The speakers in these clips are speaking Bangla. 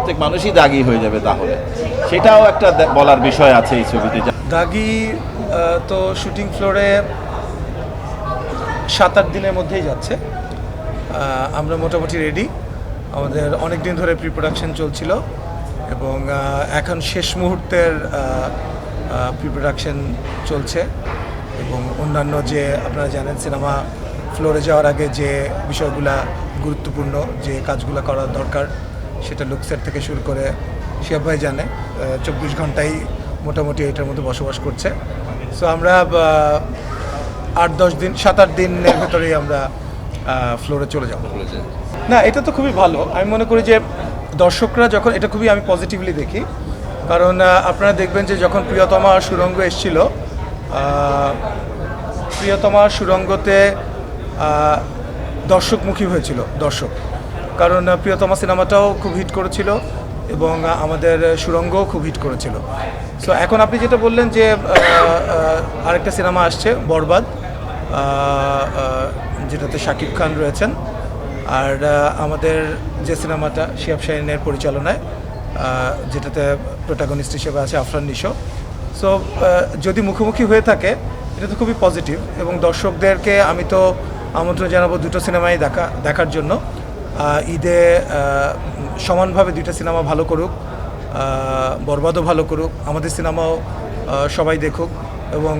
প্রত্যেক মানুষই দাগি হয়ে যাবে, তাহলে সেটাও একটা বলার বিষয় আছে এই ছবিতে। দাগি তো শুটিং ফ্লোরে 7-8 দিনের মধ্যেই যাচ্ছে। আমরা মোটামুটি রেডি। আমাদের অনেক দিন ধরে প্রি প্রোডাকশন চলছিল এবং এখন শেষ মুহূর্তের প্রি প্রোডাকশন চলছে এবং অন্যান্য যে আপনারা জানেন সিনেমা ফ্লোরে যাওয়ার আগে যে বিষয়গুলা গুরুত্বপূর্ণ, যে কাজগুলো করার দরকার, সেটা লুকসেট থেকে শুরু করে শিহাব ভাই জানে 24 ঘন্টাই মোটামুটি এটার মধ্যে বসবাস করছে। সো আমরা 7-8 দিনের ভেতরেই আমরা ফ্লোরে চলে যাব। না, এটা তো খুবই ভালো। আমি মনে করি যে দর্শকরা যখন, এটা খুবই আমি পজিটিভলি দেখি, কারণ আপনারা দেখবেন যে যখন প্রিয়তমা সুড়ঙ্গ এসেছিল, প্রিয়তমা সুড়ঙ্গতে দর্শকমুখী হয়েছিল দর্শক, কারণ প্রিয়তমা সিনেমাটাও খুব হিট করেছিল এবং আমাদের সুড়ঙ্গও খুব হিট করেছিল। সো এখন আপনি যেটা বললেন যে আরেকটা সিনেমা আসছে বরবাদ, যেটাতে শাকিব খান রয়েছেন, আর আমাদের যে সিনেমাটা শিহাব শাহীনের পরিচালনায়, যেটাতে প্রোটাগনিস্ট হিসেবে আছে আফরান নিশো। সো যদি মুখোমুখি হয়ে থাকে এটা তো খুবই পজিটিভ এবং দর্শকদেরকে আমি তো আমন্ত্রণ জানাবো দুটো সিনেমাই দেখার জন্য। ঈদে সমানভাবে দুইটা সিনেমা ভালো করুক, বরবাদও ভালো করুক, আমাদের সিনেমাও সবাই দেখুক এবং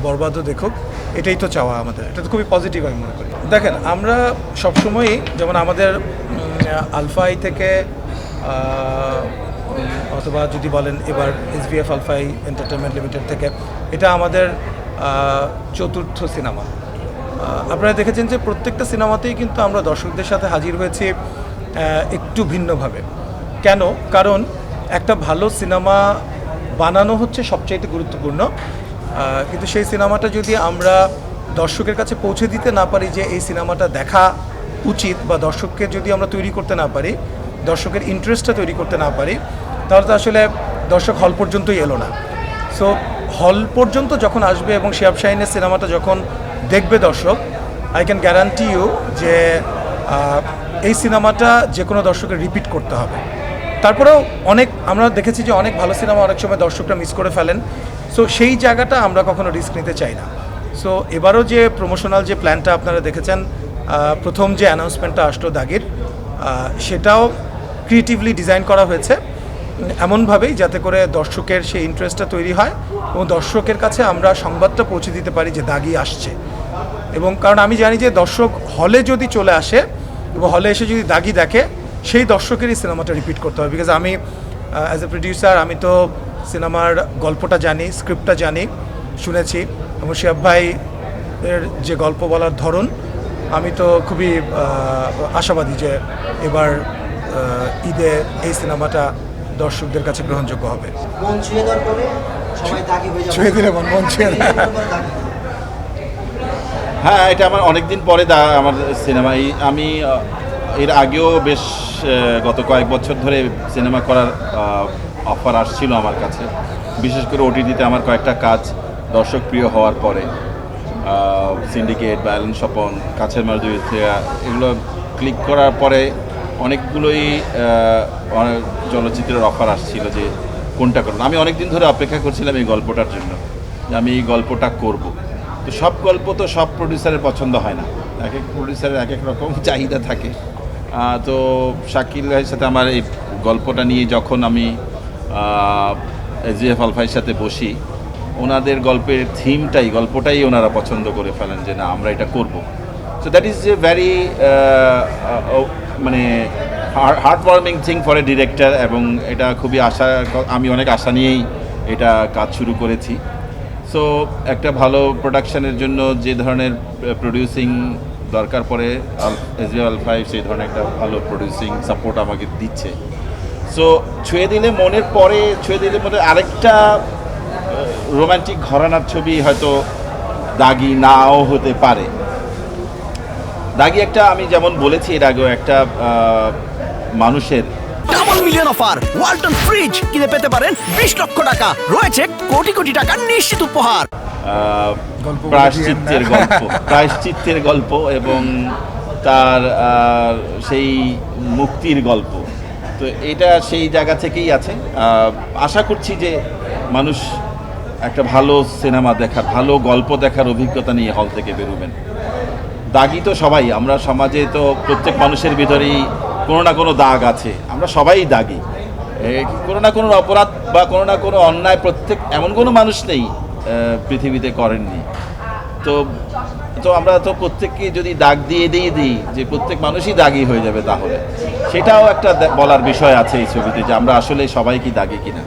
বরবাদও দেখুক, এটাই তো চাওয়া আমাদের। এটা তো খুবই পজিটিভ আমি মনে করি। দেখেন, আমরা সবসময়ই যেমন আমাদের আলফাই থেকে অথবা যদি বলেন এবার SVF আলফাই এন্টারটেনমেন্ট লিমিটেড থেকে, এটা আমাদের 4র্থ সিনেমা। আপনারা দেখেছেন যে প্রত্যেকটা সিনেমাতেই কিন্তু আমরা দর্শকদের সাথে হাজির হয়েছি একটু ভিন্নভাবে। কেন? কারণ একটা ভালো সিনেমা বানানো হচ্ছে সবচাইতে গুরুত্বপূর্ণ, কিন্তু সেই সিনেমাটা যদি আমরা দর্শকের কাছে পৌঁছে দিতে না পারি যে এই সিনেমাটা দেখা উচিত, বা দর্শককে যদি আমরা তৈরি করতে না পারি, দর্শকের ইন্টারেস্টটা তৈরি করতে না পারি, তাহলে তো আসলে দর্শক হল পর্যন্তই এলো না। সো হল পর্যন্ত যখন আসবে এবং শিহাব শাহীনের সিনেমাটা যখন দেখবে দর্শক, আই ক্যান গ্যারান্টি ইউ যে এই সিনেমাটা যে কোনো দর্শকের রিপিট করতে হবে। তারপরেও আমরা দেখেছি যে অনেক ভালো সিনেমা অনেক সময় দর্শকরা মিস করে ফেলেন। সো সেই জায়গাটা আমরা কখনো রিস্ক নিতে চাই না। সো এবারও যে প্রমোশনাল যে প্ল্যানটা আপনারা দেখেছেন, প্রথম যে অ্যানাউন্সমেন্টটা আসলো দাগির, সেটাও ক্রিয়েটিভলি ডিজাইন করা হয়েছে এমনভাবেই যাতে করে দর্শকের সেই ইন্টারেস্টটা তৈরি হয় এবং দর্শকের কাছে আমরা সংবাদটা পৌঁছে দিতে পারি যে দাগি আসছে। এবং কারণ আমি জানি যে দর্শক হলে যদি চলে আসে এবং হলে এসে যদি দাগি দেখে, সেই দর্শকেরই সিনেমাটা রিপিট করতে হবে। বিকজ আমি অ্যাজ এ প্রডিউসার, আমি তো সিনেমার গল্পটা জানি, স্ক্রিপ্টটা জানি, শুনেছি, এবং শিহাব ভাইয়ের যে গল্প বলার ধরন, আমি তো খুবই আশাবাদী যে এবার ঈদে এই সিনেমাটা দর্শকদের কাছে গ্রহণযোগ্য হবে। ছুঁয়ে দিলে মন ছুঁয়ে দেয়। হ্যাঁ, এটা আমার অনেকদিন পরে আমার সিনেমায়। আমি এর আগেও বেশ গত কয়েক বছর ধরে সিনেমা করার অফার আসছিল আমার কাছে, বিশেষ করে OTT-তে আমার কয়েকটা কাজ দর্শক প্রিয় হওয়ার পরে, সিন্ডিকেট বা অ্যালেন স্বপন, কাছের মানুষ, এগুলো ক্লিক করার পরে অনেকগুলোই চলচ্চিত্রের অফার আসছিল যে কোনটা করুন। আমি অনেকদিন ধরে অপেক্ষা করছিলাম এই গল্পটার জন্য, যে আমি এই গল্পটা করব। তো সব গল্প তো সব প্রডিউসারের পছন্দ হয় না, এক এক প্রডিউসারের এক এক রকম চাহিদা থাকে। তো শাকিল ভাইয়ের সাথে আমার এই গল্পটা নিয়ে যখন আমি SVF আলফাইয়ের সাথে বসি, ওনাদের গল্পটাই ওনারা পছন্দ করে ফেলেন যে না, আমরা এটা করব। So that is a very মানে heart warming thing for a director, এবং এটা খুবই আমি অনেক আশা নিয়েই এটা কাজ শুরু করেছি। সো একটা ভালো প্রোডাকশনের জন্য যে ধরনের প্রডিউসিং দরকার পড়ে, SVF আলফাই সেই ধরনের একটা ভালো প্রডিউসিং সাপোর্ট আমাকে দিচ্ছে। সো ছুঁয়ে দিলে মনে আরেকটা রোমান্টিক ঘরানার ছবি হয়তো দাগি নাও হতে পারে। দাগি একটা, আমি যেমন বলেছি এর আগেও, একটা মানুষের double million offer Walton fridge কিনে পেতে পারেন 20 লক্ষ টাকা, রয়েছে কোটি কোটি টাকার নিশ্চিত উপহার। প্রায়শ্চিত্তের গল্প এবং তার সেই মুক্তির গল্প। তো এটা সেই জায়গা থেকেই আছে। আশা করছি যে মানুষ একটা ভালো সিনেমা দেখার, ভালো গল্প দেখার অভিজ্ঞতা নিয়ে হল থেকে বেরোবেন। দাগি তো সবাই, আমরা সমাজে তো প্রত্যেক মানুষের ভিতরেই কোনো না কোনো দাগ আছে, আমরা সবাই দাগি। কোনো না কোনো অপরাধ বা কোনো না কোনো অন্যায় প্রত্যেক এমন কোনো মানুষ নেই পৃথিবীতে করেননি। তো তো আমরা তো প্রত্যেককে যদি দাগ দিয়ে দিই যে প্রত্যেক মানুষই দাগি হয়ে যাবে, তাহলে সেটাও একটা বলার বিষয় আছে এই ছবিতে, যে আমরা আসলে সবাই কি দাগি কিনা।